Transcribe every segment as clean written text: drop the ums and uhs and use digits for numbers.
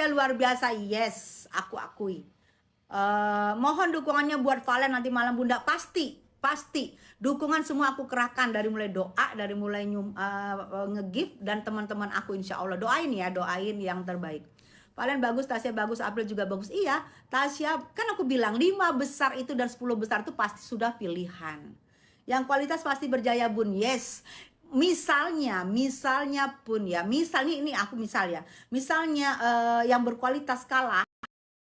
luar biasa, yes, aku akui. Mohon dukungannya buat Valen nanti malam Bunda, pasti dukungan semua aku kerahkan, dari mulai doa, dari mulai nge-gift, dan teman-teman aku insya Allah doain ya, doain yang terbaik. Valen bagus, Tasya bagus, April juga bagus. Iya, Tasya kan aku bilang 5 besar itu dan 10 besar itu pasti sudah pilihan. Yang kualitas pasti berjaya Bun, yes. Misalnya pun ya, misalnya ini aku misalnya yang berkualitas kalah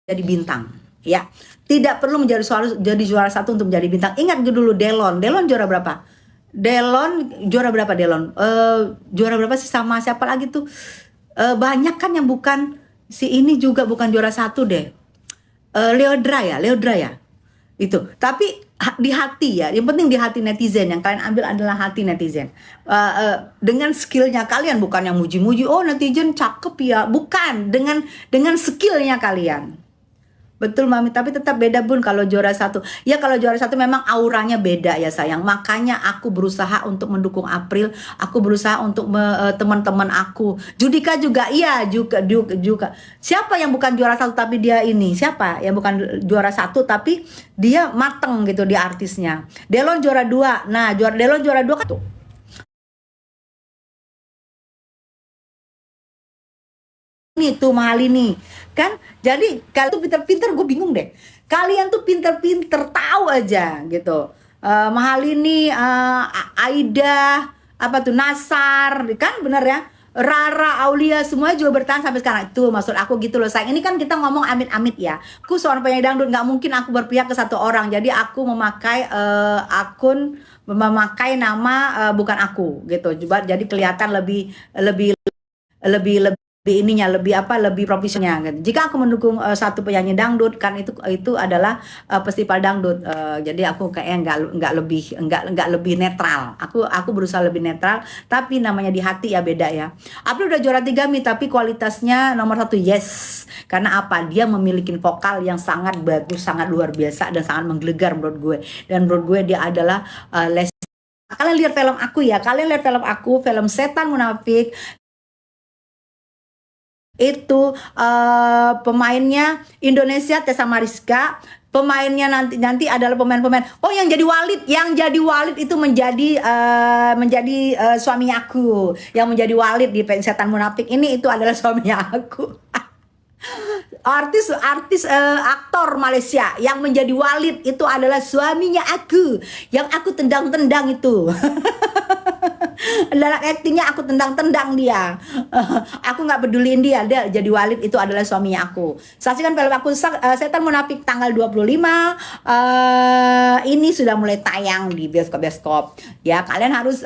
jadi bintang, ya. Tidak perlu jadi juara satu untuk menjadi bintang. Ingat dulu Delon juara berapa? Delon juara berapa sih, sama siapa lagi tuh? Banyak kan yang bukan, si ini juga bukan juara satu deh. Leodra ya itu. Tapi di hati ya, yang penting di hati netizen. Yang kalian ambil adalah hati netizen. Dengan skillnya kalian, bukan yang muji-muji, oh netizen cakep ya, bukan, dengan skillnya kalian. Betul Mami, tapi tetap beda Bun kalau juara satu. Ya kalau juara satu memang auranya beda ya sayang. Makanya aku berusaha untuk mendukung April. Aku berusaha untuk teman-teman aku. Judika juga, iya juga. Siapa yang bukan juara satu tapi dia ini? Siapa yang bukan juara satu tapi dia mateng gitu di artisnya? Delon juara 2. Nah, Delon juara 2 kan tuh. Ini tuh mahal ini kan, jadi kalian tuh pinter-pinter, gue bingung deh, kalian tuh pinter-pinter tahu aja gitu. Mahal ini, Aida, apa tuh, Nasar kan, bener ya, Rara, Aulia, semua juga bertahan sampai sekarang. Itu maksud aku gitu loh sayang. Ini kan kita ngomong amit-amit ya, aku seorang penyanyi dangdut, nggak mungkin aku berpihak ke satu orang. Jadi aku memakai memakai nama bukan aku gitu, jadi kelihatan lebih lebih ininya, lebih profesional gitu. Jika aku mendukung satu penyanyi dangdut kan, itu adalah festival dangdut, jadi aku kayaknya nggak lebih netral. Aku berusaha lebih netral, tapi namanya di hati ya beda ya. April udah juara 3 Mi, tapi kualitasnya nomor 1, yes. Karena apa? Dia memiliki vokal yang sangat bagus, sangat luar biasa, dan sangat menggelegar menurut gue. Dan menurut gue dia adalah kalian lihat film aku ya, film Setan Munafik. Itu pemainnya Indonesia, Tessa Mariska. Pemainnya nanti adalah pemain-pemain. Oh, yang jadi Walid itu menjadi suaminya aku. Yang menjadi Walid di Setan Munafik ini itu adalah suaminya aku. Aktor Malaysia yang menjadi Walid itu adalah suaminya aku, yang aku tendang-tendang itu. Dalam aktingnya aku tendang-tendang dia. Aku nggak peduliin dia jadi Walid itu adalah suaminya aku. Saksikan film aku Setan Munafik tanggal 25. Ini sudah mulai tayang di bioskop-bioskop. Ya, kalian harus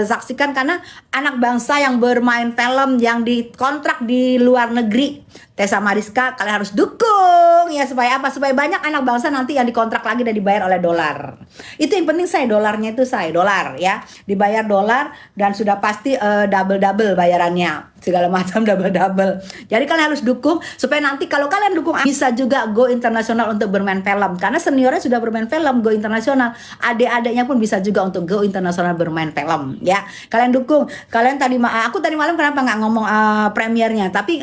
saksikan, karena anak bangsa yang bermain film yang dikontrak di luar negeri, Tessa Mariska, kalian harus dukung ya, supaya apa? Supaya banyak anak bangsa nanti yang dikontrak lagi dan dibayar oleh dolar. Itu yang penting dolarnya itu dolar ya, dibayar dolar, dan sudah pasti double bayarannya, segala macam double. Jadi kalian harus dukung supaya nanti kalau kalian dukung bisa juga go internasional untuk bermain film, karena seniornya sudah bermain film go internasional, adik-adiknya pun bisa juga untuk go internasional bermain film ya. Kalian dukung. Kalian aku tadi malam kenapa nggak ngomong premiernya, tapi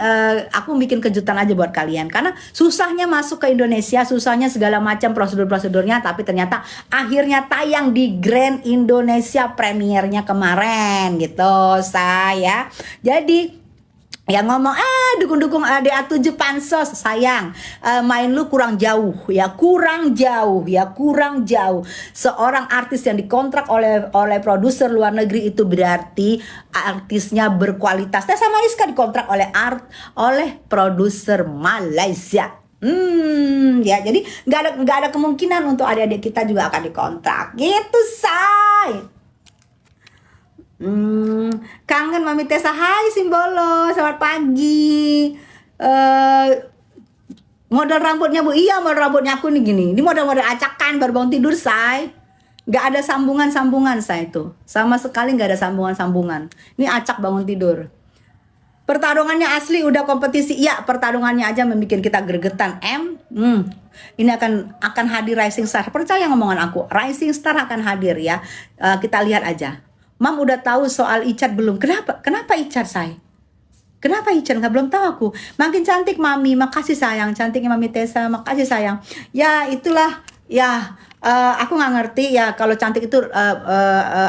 aku bikin kejutan aja buat kalian, karena susahnya masuk ke Indonesia, susahnya segala macam prosedurnya, tapi ternyata akhirnya tayang di Grand Indonesia premiernya kemarin gitu saya. Jadi yang ngomong dukung DA7 pansos, sayang, main lu kurang jauh. Seorang artis yang dikontrak oleh produser luar negeri itu berarti artisnya berkualitas. Tessa Mariska dikontrak oleh produser Malaysia. Ya, jadi nggak ada kemungkinan untuk adik-adik kita juga akan dikontrak gitu, say. Kangen Mami Tessa. Hai Simbolo, selamat pagi. Model rambutnya Bu, iya model rambutnya aku nih gini. Ini model acakan baru bangun tidur, say. Gak ada sambungan say itu. Sama sekali gak ada sambungan. Ini acak bangun tidur. Pertarungannya asli udah kompetisi. Iya, pertarungannya aja membuat kita gregetan. Ini akan hadir Rising Star. Percaya ngomongan aku. Rising Star akan hadir ya. Kita lihat aja. Mam udah tahu soal Icat belum? Kenapa Icat, say? Kenapa Ican? Nggak, belum tahu aku. Makin cantik Mami, makasih sayang. Cantiknya Mami Tessa, makasih sayang. Ya itulah, ya aku nggak ngerti ya kalau cantik itu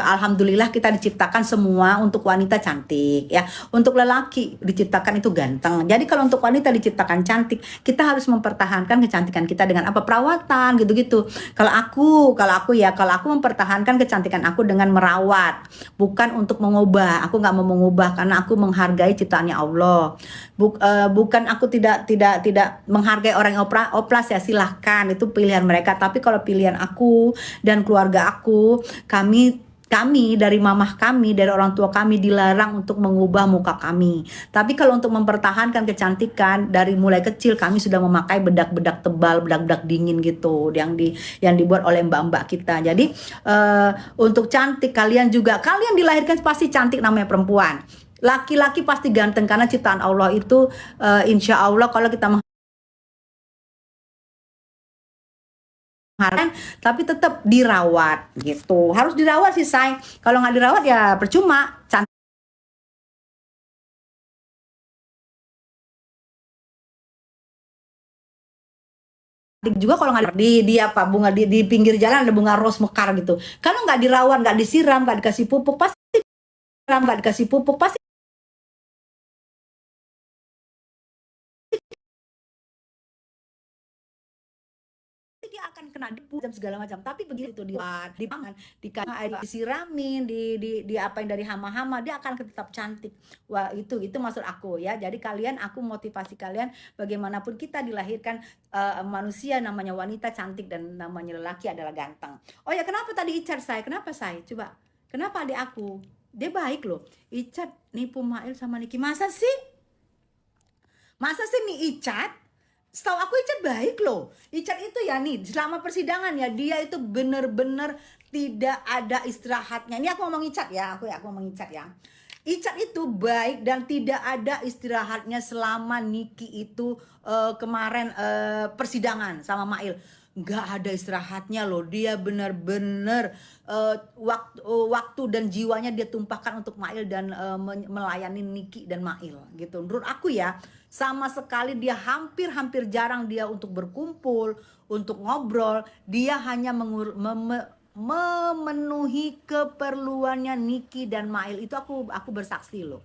alhamdulillah kita diciptakan semua untuk wanita cantik ya. Untuk lelaki diciptakan itu ganteng. Jadi kalau untuk wanita diciptakan cantik, kita harus mempertahankan kecantikan kita dengan apa? Perawatan gitu-gitu. Kalau aku mempertahankan kecantikan aku dengan merawat, bukan untuk mengubah. Aku nggak mau mengubah karena aku menghargai ciptaannya Allah. Bukan aku tidak menghargai orang yang oplas ya, silahkan itu pilihan mereka. Tapi kalau pilihan aku dan keluarga aku, kami dari mamah kami, dari orang tua kami dilarang untuk mengubah muka kami. Tapi kalau untuk mempertahankan kecantikan, dari mulai kecil kami sudah memakai bedak-bedak tebal, bedak-bedak dingin gitu, yang dibuat oleh mbak-mbak kita. Jadi untuk cantik, kalian dilahirkan pasti cantik, namanya perempuan. Laki-laki pasti ganteng karena ciptaan Allah itu, insya Allah kalau kita mengharapkan, tapi tetap dirawat gitu. Harus dirawat sih say. Kalau nggak dirawat ya percuma. Cantik juga kalau nggak di apa bunga di pinggir jalan ada bunga ros mekar gitu. Kalau nggak dirawat, nggak disiram, nggak dikasih pupuk pasti nggak dikasih pupuk pasti dia akan kena debu dan segala macam. Tapi begitu di pangan, disiramin, di apa yang dari hama-hama, dia akan tetap cantik. Wah, itu maksud aku ya. Jadi kalian, aku motivasi kalian, bagaimanapun kita dilahirkan manusia namanya wanita cantik dan namanya lelaki adalah ganteng. Oh ya, kenapa tadi Icat saya? Kenapa saya? Coba. Kenapa adik aku? Dia baik loh. Icat nipu Mail sama Niki. Masa sih? Masa sih nih Icat? Setahu aku Icat baik loh. Icat itu ya nih selama persidangan ya, dia itu bener-bener tidak ada istirahatnya. Ini aku ngomong Icat ya, aku ngomong Icat ya. Icat itu baik dan tidak ada istirahatnya selama Niki itu kemarin persidangan sama Mail. Nggak ada istirahatnya loh, dia benar-benar waktu dan jiwanya dia tumpahkan untuk Mail dan melayani Niki dan Mail gitu. Menurut aku ya, sama sekali dia hampir jarang dia untuk berkumpul, untuk ngobrol. Dia hanya memenuhi keperluannya Niki dan Mail. Itu aku bersaksi loh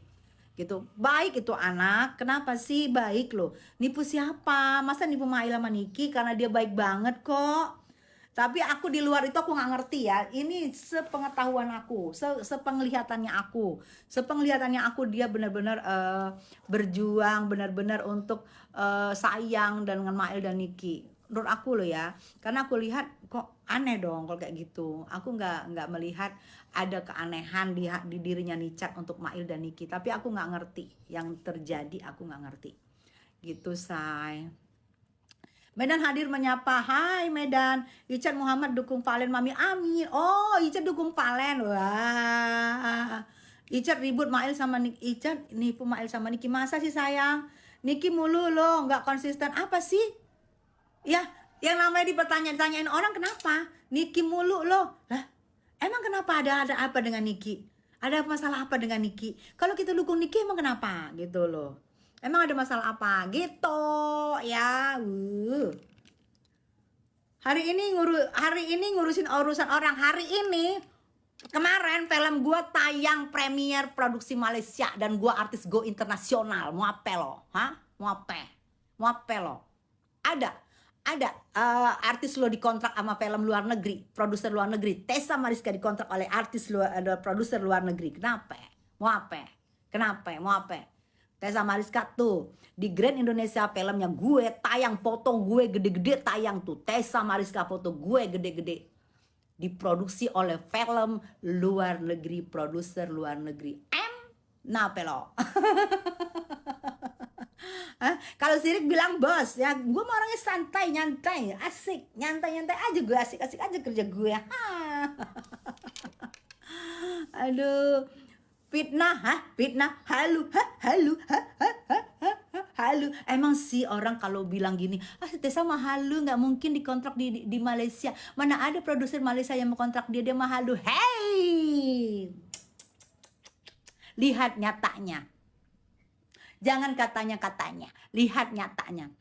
gitu. Baik itu anak, kenapa sih baik loh? Nipu siapa? Masa nipu Mail sama Niki? Karena dia baik banget kok. Tapi aku di luar itu aku nggak ngerti ya. Ini sepengetahuan aku, sepenglihatannya aku dia benar-benar berjuang, benar-benar untuk sayang dengan Mail dan Niki. Menurut aku loh ya, karena aku lihat kok aneh dong kalau kayak gitu. Aku nggak melihat ada keanehan di dirinya Nicat untuk Mail dan Niki. Tapi aku nggak ngerti yang terjadi, aku nggak ngerti. Gitu say. Medan hadir menyapa. Hai Medan. Icat Muhammad dukung Valen Mami. Amin. Oh, Icat dukung Valen. Wah. Icat ribut Mail sama Niki. Icat nipu Mail sama Niki. Masa sih sayang? Niki mulu loh, nggak konsisten. Apa sih? Ya, yang namanya dipertanya-tanyain orang kenapa? Niki mulu loh. Lah, emang kenapa ada apa dengan Niki? Ada masalah apa dengan Niki? Kalau kita dukung Niki emang kenapa? Gitu loh. Emang ada masalah apa? Gitu ya. Hari ini ngurusin urusan orang. Hari ini kemarin film gua tayang premier produksi Malaysia dan gua artis go internasional. Mau apa lo? Hah? Mau apa lo? Ada artis lo dikontrak sama film luar negeri, produser luar negeri. Tessa Mariska dikontrak oleh produser luar negeri. Kenapa? Mau apa? Kenapa? Mau apa? Tessa Mariska tuh di Grand Indonesia filmnya gue tayang, foto gue gede-gede tayang tuh. Tessa Mariska foto gue gede-gede. Diproduksi oleh film luar negeri, produser luar negeri. Kenapa lo? Kalau Sirik bilang bos ya, gue mah orangnya santai, nyantai, asik, nyantai aja gue, asik aja kerja gue. Aduh, fitnah, halu, halu. Emang sih orang kalau bilang gini, Tessa mah halu, nggak mungkin dikontrak di Malaysia. Mana ada produser Malaysia yang mau kontrak dia mah halu. Hey, lihat nyatanya. Jangan katanya-katanya, lihat nyatanya.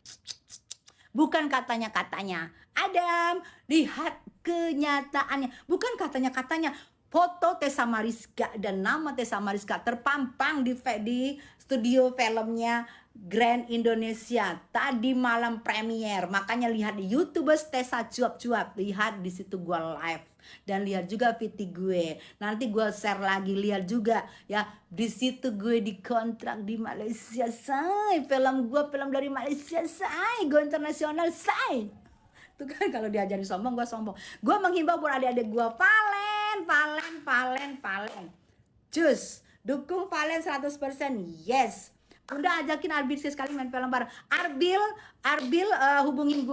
Bukan katanya-katanya. Adam, lihat kenyataannya. Bukan katanya-katanya. Foto Tessa Mariska dan nama Tessa Mariska terpampang di studio filmnya Grand Indonesia tadi malam premier. Makanya lihat di YouTubers Tessa cuap-cuap, lihat di situ gua live dan lihat juga VT gue. Nanti gua share lagi, lihat juga ya di situ gue dikontrak di Malaysia, say. Film dari Malaysia, say. Go internasional, say. Tuh kan kalau diajarin sombong, gue sombong. Gue menghimbau buat adik-adik gue, Valen. Cus, dukung Valen 100%. Yes. Udah ajakin Arbil sekali main film bareng. Arbil hubungin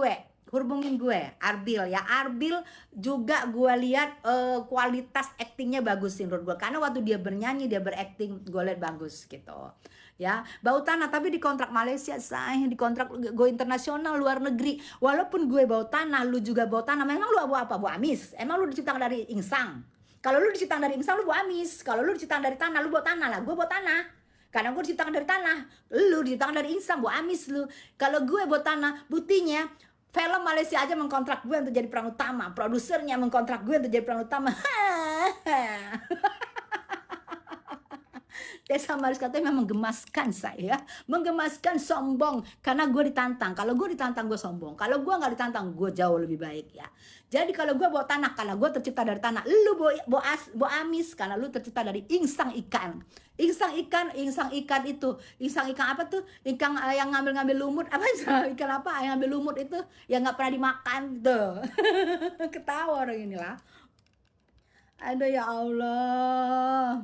gue Arbil ya. Arbil juga gue lihat kualitas aktingnya bagusin menurut gue, karena waktu dia bernyanyi, dia berakting, gue lihat bagus gitu ya. Bau tanah tapi dikontrak Malaysia, say, dikontrak go internasional luar negeri. Walaupun gue bau tanah, lu juga bau tanah. Memang lu bau apa? Bau amis? Emang lu diciptakan dari insang? Kalau lu diciptakan dari insang, lu bau amis. Kalau lu diciptakan dari tanah, lu bau tanah lah. Gue bau tanah karena gue diciptakan dari tanah. Lu diciptakan dari insang, bau amis lu. Kalau gue bau tanah, buktinya film Malaysia aja mengkontrak gue untuk jadi peran utama. Produsernya mengkontrak gue untuk jadi peran utama. Tessa Mariska memang menggemaskan saya, menggemaskan, sombong, karena gue ditantang. Kalau gue ditantang, gue sombong. Kalau gue nggak ditantang, gue jauh lebih baik ya. Jadi kalau gue bawa tanah, karena gue tercipta dari tanah. Lu bawa amis, karena lu tercipta dari insang ikan. Insang ikan itu, insang ikan apa tuh? Ikan yang ngambil lumut, apa ikan apa yang ngambil lumut itu, yang nggak pernah dimakan tuh. Ketawa orang inilah. Aduh ya Allah.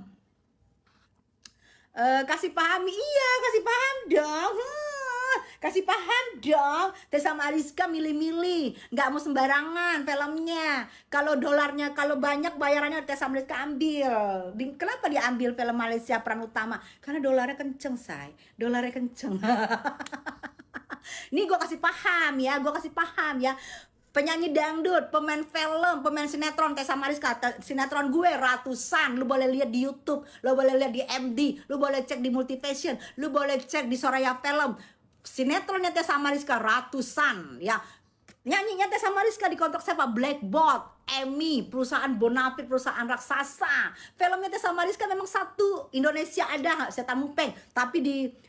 Kasih pahami, iya kasih paham dong. Kasih paham dong. Tessa Mariska milih-milih, nggak mau sembarangan filmnya. Kalau dolarnya, kalau banyak bayarannya Tessa Mariska ambil. Kenapa diambil film Malaysia peran utama? Karena dolarnya kenceng, say. Dolarnya kenceng. Nih gue kasih paham ya. Penyanyi dangdut, pemain film, pemain sinetron Tessa Mariska, sinetron gue ratusan. Lu boleh lihat di YouTube, lu boleh lihat di MD, lu boleh cek di Multivision, lu boleh cek di Soraya Film. Sinetronnya Tessa Mariska ratusan ya. Nyanyinya Tessa Mariska dikontrak siapa? Blackboard, Emmy, perusahaan Bonafit, perusahaan raksasa. Filmnya Tessa Mariska memang satu Indonesia ada, Setan Mupeng. Tapi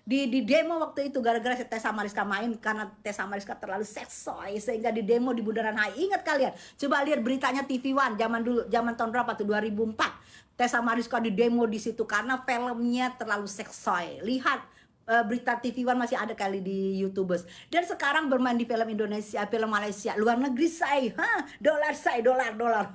di demo waktu itu gara-gara Tessa Mariska main, karena Tessa Mariska terlalu seksoy sehingga di demo di Bundaran HI. Ingat kalian? Coba lihat beritanya TV One zaman dulu, zaman tahun berapa tuh? 2004. Tessa Mariska di demo di situ karena filmnya terlalu seksoy. Lihat berita TV One masih ada kali di YouTubers. Dan sekarang bermain di film Indonesia, film Malaysia, luar negeri, say. Dolar, say, dolar.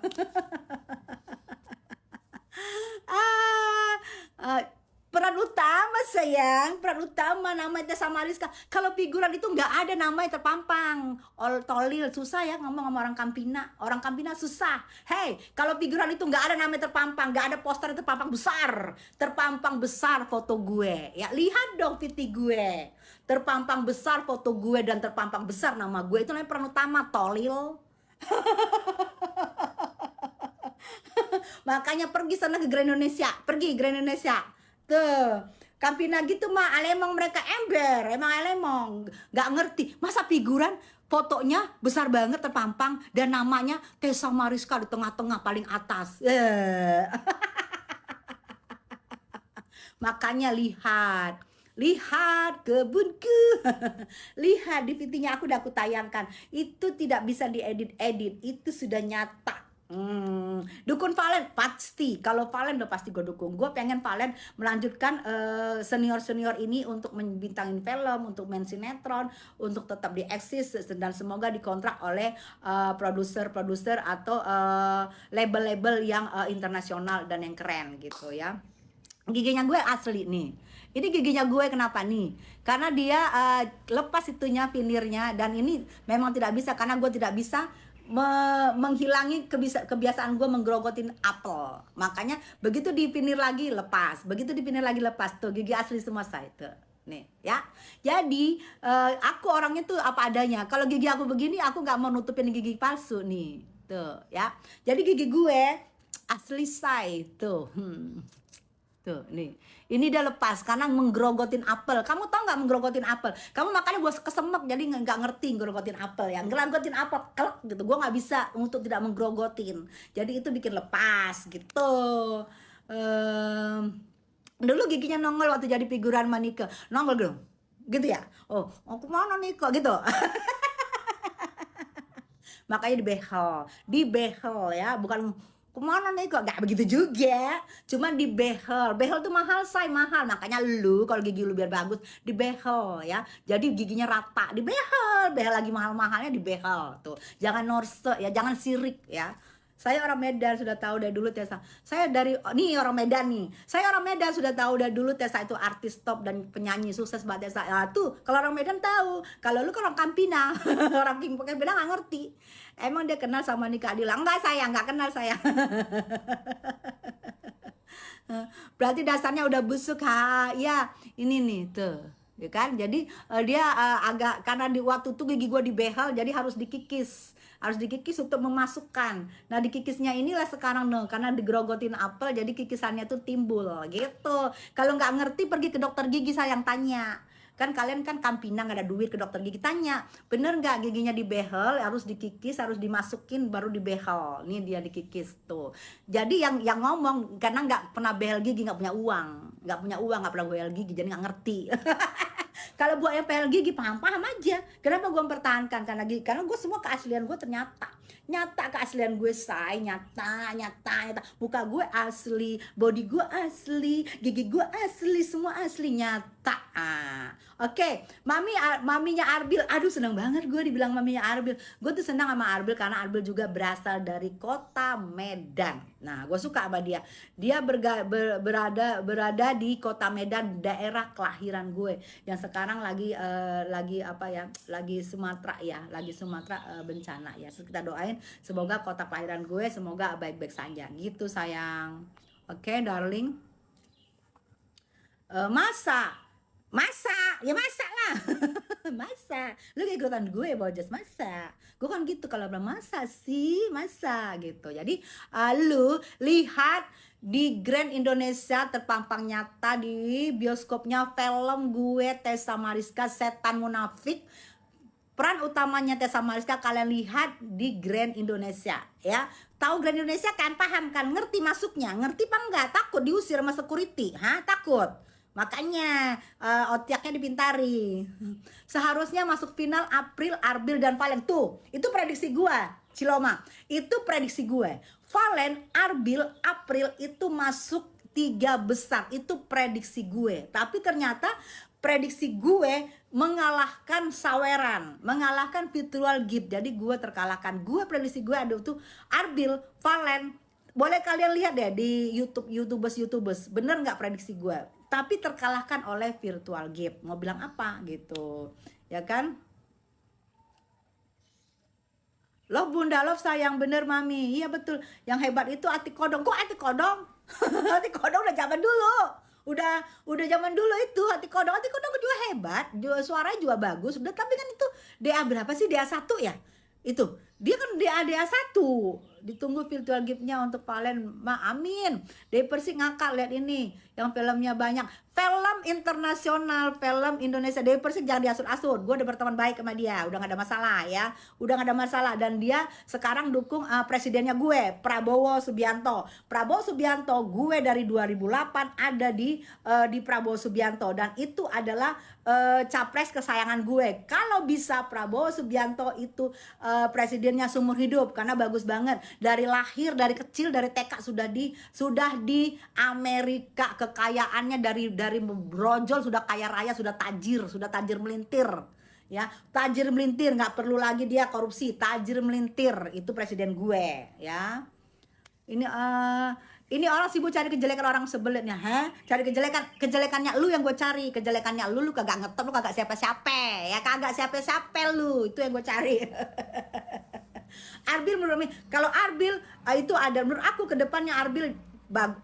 Peran utama, sayang, peran utama namanya Tessa Mariska. Kalau figuran itu nggak ada namanya terpampang. Tolil, susah ya ngomong sama orang Kampina. Orang Kampina susah. Hey, kalau figuran itu nggak ada namanya terpampang, nggak ada poster terpampang besar foto gue. Ya lihat dong VT gue, terpampang besar foto gue dan terpampang besar nama gue. Itu namanya peran utama, tolil. Makanya pergi sana ke Grand Indonesia, tuh Kampina gitu mah, alemong mereka emang alemong, nggak ngerti masa figuran fotonya besar banget terpampang dan namanya Tessa Mariska di tengah-tengah paling atas. Makanya lihat kebunku. Lihat di VT-nya aku tayangkan, itu tidak bisa diedit, itu sudah nyata. Dukung Valen pasti. Kalau Valen udah pasti gue dukung. Gue pengen Valen melanjutkan senior ini untuk membintangin film, untuk main sinetron, untuk tetap dieksis, dan semoga dikontrak oleh produser atau label-label yang internasional dan yang keren gitu ya. Giginya gue asli nih. Ini giginya gue kenapa nih? Karena dia lepas itunya vinirnya, dan ini memang tidak bisa karena gue tidak bisa menghilangi kebiasaan gue menggerogotin apel. Makanya begitu dipinir lagi lepas, tuh gigi asli semua saya tuh. Nih ya. Jadi aku orangnya tuh apa adanya. Kalau gigi aku begini, aku nggak mau nutupin gigi palsu nih. Tuh ya. Jadi gigi gue asli say tuh. Tuh, nih. Ini dia lepas karena menggerogotin apel. Kamu tahu nggak menggerogotin apel? Kamu makanya gue kesemek jadi nggak ngerti gerogotin apel ya. Gerogotin apel, kelek gitu. Gue nggak bisa untuk tidak menggerogotin. Jadi itu bikin lepas gitu. Ehm, Dulu giginya nongol waktu jadi figuran Manike. Nongol dong. Gitu ya. Oh, aku mana nih kok gitu. Makanya dibehel ya, bukan kemana nih kok, nggak begitu juga, cuma dibehel. Behel tuh mahal, mahal. Makanya lu kalau gigi lu biar bagus dibehel ya, jadi giginya rata, dibehel. Behel lagi mahal-mahalnya dibehel tuh, jangan norse ya, jangan sirik ya. Saya orang Medan sudah tahu dari dulu Tessa. Saya dari nih orang Medan nih. Saya orang Medan sudah tahu dari dulu Tessa itu artis top dan penyanyi sukses banget Tessa. Nah, tuh kalau orang Medan tahu. Kalau lu kan orang Kampina, orang Kampina nggak ngerti. Emang dia kenal sama Nika Adila? Enggak, saya nggak kenal saya. Berarti dasarnya udah busuk ha. Ya, ini nih tuh. Ya kan? Jadi dia agak karena di waktu itu gigi gua dibehel jadi harus dikikis. Harus dikikis untuk memasukkan. Nah, dikikisnya inilah sekarang nih karena digerogotin apel jadi kikisannya tuh timbul gitu. Kalau nggak ngerti pergi ke dokter gigi saya yang tanya. Kan kalian kan Kampina nggak ada duit ke dokter gigi, tanya bener nggak giginya dibehel, harus dikikis, harus dimasukin baru dibehel. Nih dia dikikis tuh. Jadi yang ngomong karena nggak pernah behel gigi, nggak punya uang, nggak pernah behel gigi jadi nggak ngerti. Kalau buat yang PL gigi paham-paham aja. Kenapa gue mempertahankan karena gigi? Karena gue semua keaslian gue ternyata nyata, keaslian gue nyata. Muka gue asli, body gue asli, gigi gue asli, semua asli nyata. Oke. Maminya Arbil. Aduh seneng banget gue dibilang maminya Arbil. Gue tuh senang sama Arbil karena Arbil juga berasal dari kota Medan. Nah, gue suka sama dia. Dia berada di kota Medan, daerah kelahiran gue yang sekarang lagi apa ya, lagi Sumatera ya, bencana ya. So, kita doain semoga kota kelahiran gue semoga baik-baik saja gitu sayang. Oke, darling. Masa ya masa lah. Masa lu kayak ikutan gue bojas, masa gue kan gitu kalau bilang masa sih, masa gitu. Jadi lu lihat di Grand Indonesia terpampang nyata di bioskopnya film gue Tessa Mariska Setan Munafik. Peran utamanya Tessa Mariska kalian lihat di Grand Indonesia ya. Tahu Grand Indonesia kan, paham kan, ngerti masuknya, ngerti apa enggak? Takut diusir sama security, takut. Makanya otaknya dipintari. Seharusnya masuk final April, Arbil dan Valen. Tuh, itu prediksi gua, Ciloma. Itu prediksi gue. Valen, Arbil, April itu masuk 3 besar. Itu prediksi gue. Tapi ternyata prediksi gue mengalahkan Saweran, mengalahkan Virtual Gift. Jadi gue terkalahkan. Gue prediksi gue ada tuh Arbil, Valen. Boleh kalian lihat deh di YouTubers. Bener nggak prediksi gue? Tapi terkalahkan oleh Virtual Gift. Mau bilang apa gitu, ya kan? Love Bunda Love sayang bener mami. Iya betul. Yang hebat itu Ati Kodong. Kok Ati Kodong? Ati Kodong udah zaman dulu. Udah zaman dulu itu Ati Kodong juga hebat. Juga suaranya juga bagus. Udah, tapi kan itu DA berapa sih? DA 1 ya? Itu. Dia kan DA 1. Ditunggu virtual gift-nya untuk Valen. Amin. Dari Persik ngakak lihat ini. Yang filmnya banyak. Film internasional, film Indonesia. Dewi Persik jangan diasut-asut. Gue udah berteman baik sama dia, udah gak ada masalah ya, udah gak ada masalah. Dan dia sekarang dukung presidennya gue, Prabowo Subianto. Prabowo Subianto, gue dari 2008 ada di Prabowo Subianto dan itu adalah capres kesayangan gue. Kalau bisa Prabowo Subianto itu presidennya seumur hidup karena bagus banget. Dari lahir, dari kecil, dari TK sudah di Amerika, kekayaannya dari brojol sudah kaya raya, sudah tajir melintir ya, tajir melintir, nggak perlu lagi dia korupsi, tajir melintir. Itu presiden gue ya. Ini orang sibuk cari kejelekan orang sebelumnya, cari kejelekannya lu, yang gue cari kejelekannya lu kagak ngetop, lu kagak siapa-siapa ya, kagak siapa-siapa lu, itu yang gue cari. Arbil menurut kalau Arbil itu ada, menurut aku kedepannya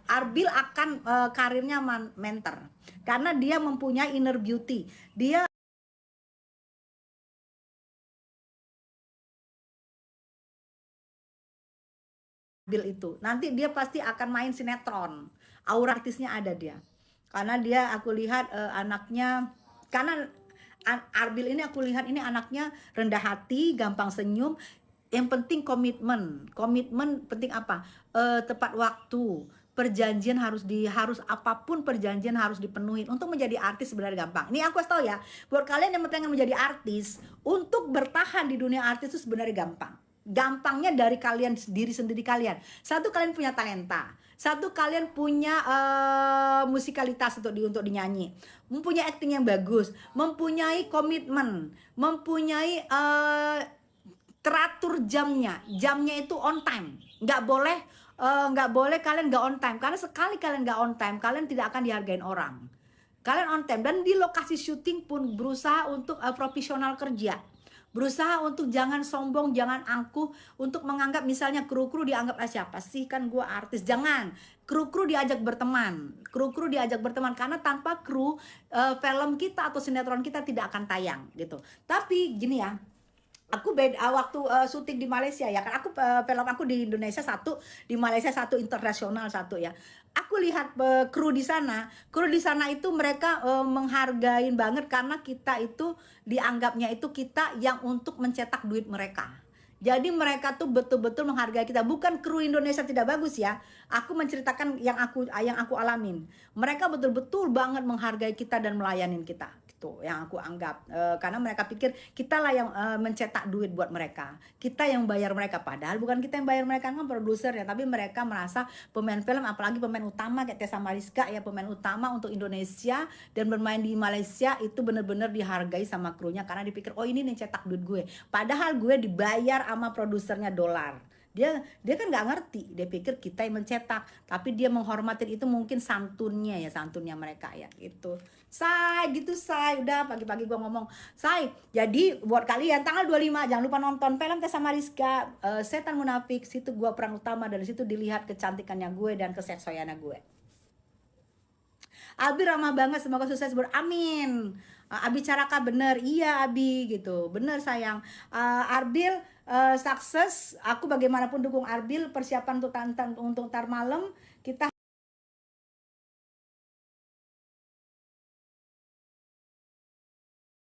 Arbil akan karirnya mentor karena dia mempunyai inner beauty. Dia Arbil itu nanti dia pasti akan main sinetron. aura artisnya ada dia. Karena dia aku lihat anaknya, karena Arbil ini aku lihat ini anaknya rendah hati, gampang senyum. Yang penting komitmen. Komitmen penting apa? Tepat waktu. Perjanjian harus apapun perjanjian harus dipenuhi. Untuk menjadi artis sebenarnya gampang. Ini aku kasih tahu ya, buat kalian yang pengen menjadi artis, untuk bertahan di dunia artis itu sebenarnya gampang. Gampangnya dari kalian, diri sendiri kalian. Satu, kalian punya talenta. Satu, kalian punya musikalitas untuk dinyanyi, mempunyai acting yang bagus, mempunyai komitmen, mempunyai teratur jamnya itu on time. Nggak boleh kalian nggak on time, karena sekali kalian nggak on time, kalian tidak akan dihargain orang. Kalian on time, dan di lokasi syuting pun berusaha untuk profesional kerja. Berusaha untuk jangan sombong, jangan angkuh, untuk menganggap misalnya kru-kru dianggap siapa sih, kan gue artis. Jangan, kru-kru diajak berteman. Kru-kru diajak berteman, karena tanpa kru film kita atau sinetron kita tidak akan tayang gitu. Tapi gini ya, aku beda waktu syuting di Malaysia ya kan, aku film aku di Indonesia satu, di Malaysia satu, internasional satu ya. Aku lihat kru di sana itu mereka menghargain banget, karena kita itu dianggapnya itu kita yang untuk mencetak duit mereka. Jadi mereka tuh betul-betul menghargai kita. Bukan kru Indonesia tidak bagus ya. Aku menceritakan yang aku alamin. Mereka betul-betul banget menghargai kita dan melayanin kita. Gitu yang aku anggap. Karena mereka pikir kita lah yang mencetak duit buat mereka. Kita yang bayar mereka, padahal bukan kita yang bayar mereka, kan produser ya. Tapi mereka merasa pemain film, apalagi pemain utama kayak Tessa Mariska ya, pemain utama untuk Indonesia dan bermain di Malaysia, itu bener-bener dihargai sama krunya, karena dipikir oh ini nih cetak duit gue. Padahal gue dibayar sama produsernya dolar. Dia kan nggak ngerti, dia pikir kita yang mencetak, tapi dia menghormatin itu, mungkin santunnya mereka ya gitu. Udah pagi-pagi gua ngomong, Say. Jadi buat kalian tanggal 25 jangan lupa nonton film Tessa Mariska, Setan Munafik. Situ gua peran utama, dari situ dilihat kecantikannya gue dan keseksoyannya gue. Abi ramah banget, semoga sukses amin. Abi Caraka bener, iya Abi gitu, bener sayang. Arbil sukses, aku bagaimanapun dukung Arbil, persiapan untuk tar malam kita